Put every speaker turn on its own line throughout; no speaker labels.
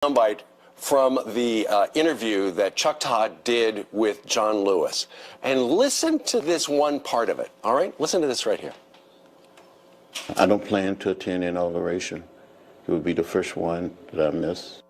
Soundbite from the interview that Chuck Todd did with John Lewis. And listen to this one part of it, all right? Listen to this right here.
I don't plan to attend the inauguration. It would be the first one that I miss.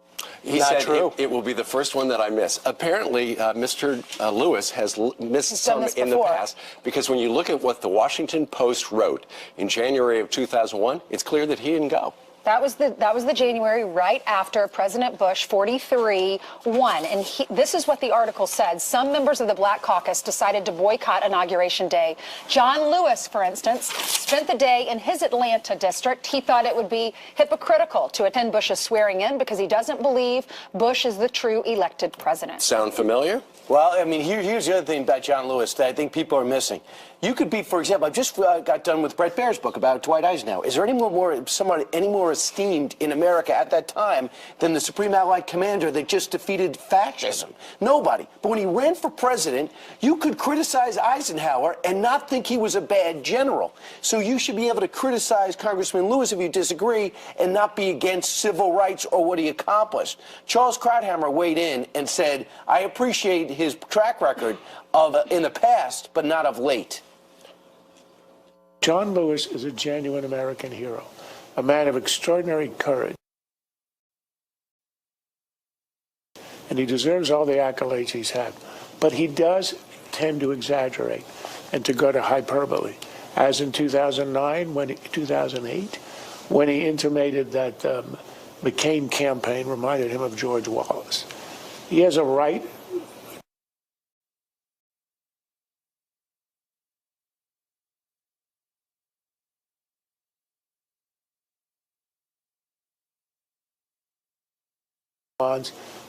He said it will be the first one that I miss. Apparently, Mr. Lewis has missed some in the past, because when you look at what the Washington Post wrote in January of 2001, it's clear that he didn't go.
That was the January right after President Bush 43 won. And this is what the article said. Some members of the Black Caucus decided to boycott Inauguration Day. John Lewis, for instance, spent the day in his Atlanta district. He thought it would be hypocritical to attend Bush's swearing in because he doesn't believe Bush is the true elected president.
Sound familiar?
Well, I mean, here's the other thing about John Lewis that I think people are missing. You could be, for example, I just got done with Bret Baier's book about Dwight Eisenhower. Is there someone any more esteemed in America at that time than the Supreme Allied Commander that just defeated fascism? Nobody. But when he ran for president, you could criticize Eisenhower and not think he was a bad general. So you should be able to criticize Congressman Lewis if you disagree and not be against civil rights or what he accomplished. Charles Krauthammer weighed in and said, I appreciate his track record of in the past, but not of late.
John Lewis is a genuine American hero, a man of extraordinary courage. And he deserves all the accolades he's had. But he does tend to exaggerate and to go to hyperbole, as in 2009, 2008, when he intimated that McCain campaign reminded him of George Wallace. He has a right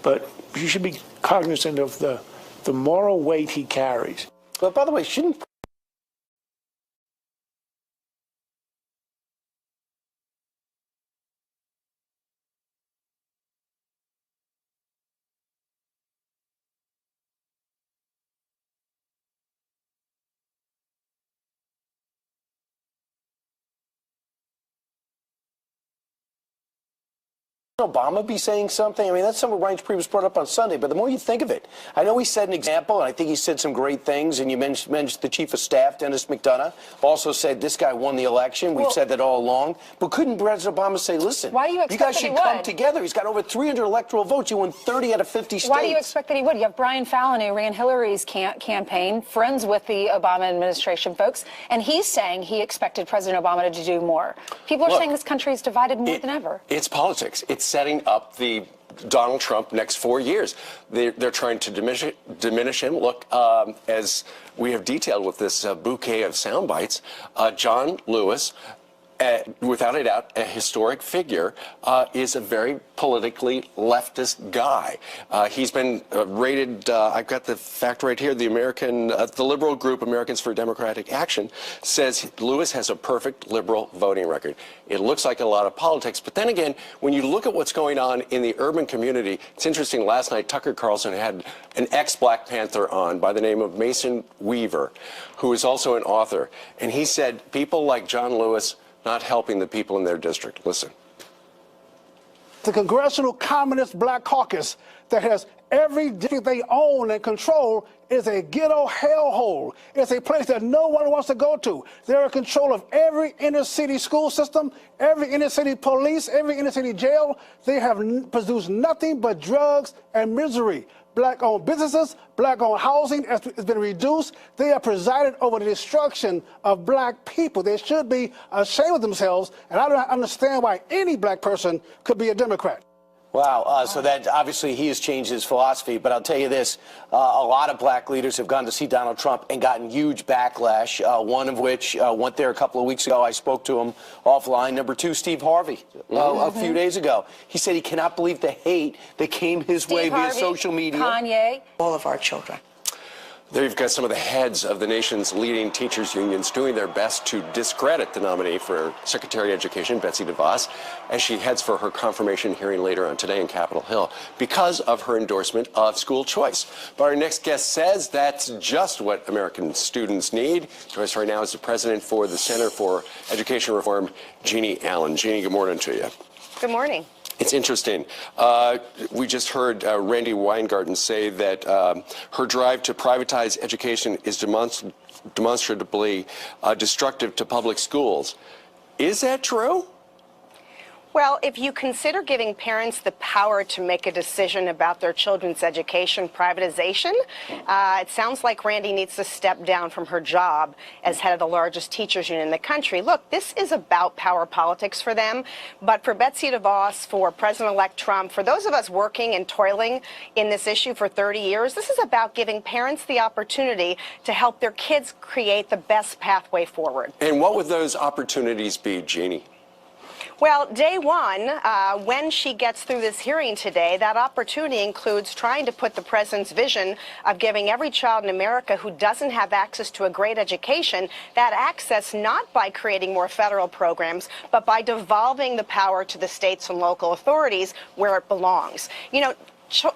but you should be cognizant of the moral weight he carries.
But by the way, shouldn't Obama be saying something? I mean, that's something Reince Priebus brought up on Sunday, but the more you think of it, I know he set an example, and I think he said some great things, and you mentioned the Chief of Staff, Dennis McDonough, also said this guy won the election. We've said that all along. But couldn't President Obama say, listen,
why do you
guys should come together? He's got over 300 electoral votes. You won 30 out of 50 states.
Why do you expect that he would? You have Brian Fallon, who ran Hillary's campaign, friends with the Obama administration folks, and he's saying he expected President Obama to do more. People are saying this country is divided more than ever.
It's politics. It's setting up the Donald Trump next 4 years. They're trying to diminish him. Look, as we have detailed with this bouquet of sound bites, John Lewis, without a doubt, a historic figure, is a very politically leftist guy. He's been rated, I've got the fact right here, the liberal group Americans for Democratic Action says Lewis has a perfect liberal voting record. It looks like a lot of politics, but then again, when you look at what's going on in the urban community, it's interesting, last night Tucker Carlson had an ex-Black Panther on by the name of Mason Weaver, who is also an author, and he said people like John Lewis not helping the people in their district. Listen.
The Congressional Communist Black Caucus that has every district they own and control is a ghetto hellhole. It's a place that no one wants to go to. They're in control of every inner city school system, every inner city police, every inner city jail. They have produced nothing but drugs and misery. Black-owned businesses, black-owned housing has been reduced. They have presided over the destruction of black people. They should be ashamed of themselves, and I don't understand why any black person could be a Democrat.
Wow. So that obviously he has changed his philosophy. But I'll tell you this, a lot of black leaders have gone to see Donald Trump and gotten huge backlash, one of which went there a couple of weeks ago. I spoke to him offline. Number two, Steve Harvey, a few days ago. He said he cannot believe the hate that came his way via social media.
Kanye.
All of our children.
There you've got some of the heads of the nation's leading teachers unions doing their best to discredit the nominee for Secretary of Education, Betsy DeVos, as she heads for her confirmation hearing later on today in Capitol Hill because of her endorsement of school choice. But our next guest says that's just what American students need. Joining us right now is the president for the Center for Education Reform, Jeannie Allen. Jeannie, good morning to you.
Good morning.
It's interesting. We just heard Randy Weingarten say that her drive to privatize education is demonstrably destructive to public schools. Is that true?
Well, if you consider giving parents the power to make a decision about their children's education, privatization, it sounds like Randy needs to step down from her job as head of the largest teachers union in the country. Look, this is about power politics for them, but for Betsy DeVos, for President-elect Trump, for those of us working and toiling in this issue for 30 years, this is about giving parents the opportunity to help their kids create the best pathway forward.
And what would those opportunities be, Jeannie?
Well, day one, when she gets through this hearing today, that opportunity includes trying to put the president's vision of giving every child in America who doesn't have access to a great education that access, not by creating more federal programs, but by devolving the power to the states and local authorities where it belongs. You know,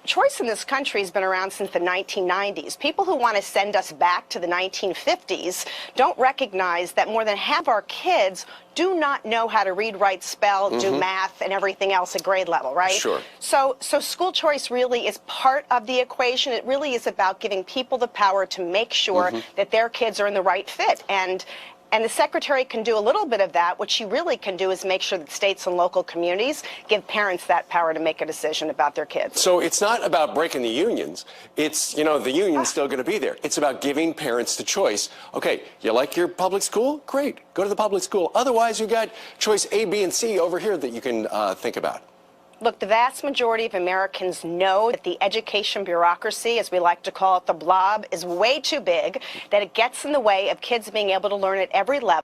choice in this country has been around since the 1990s. People who want to send us back to the 1950s don't recognize that more than half of our kids do not know how to read, write, spell, do math, and everything else at grade level, right?
Sure.
So school choice really is part of the equation. It really is about giving people the power to make sure that their kids are in the right fit. And the secretary can do a little bit of that. What she really can do is make sure that states and local communities give parents that power to make a decision about their kids.
So it's not about breaking the unions. It's, you know, the union's still going to be there. It's about giving parents the choice. Okay, you like your public school? Great. Go to the public school. Otherwise, you got choice A, B, and C over here that you can think about.
Look, the vast majority of Americans know that the education bureaucracy, as we like to call it, the blob, is way too big, that it gets in the way of kids being able to learn at every level,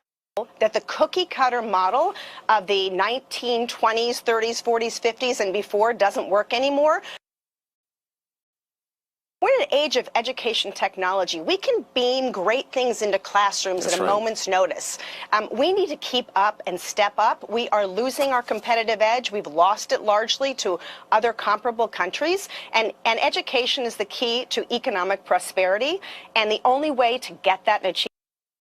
that the cookie cutter model of the 1920s, 30s, 40s, 50s, and before doesn't work anymore. We're in an age of education technology. We can beam great things into classrooms at a moment's notice. We need to keep up and step up. We are losing our competitive edge. We've lost it largely to other comparable countries. And education is the key to economic prosperity. And the only way to get that and achieve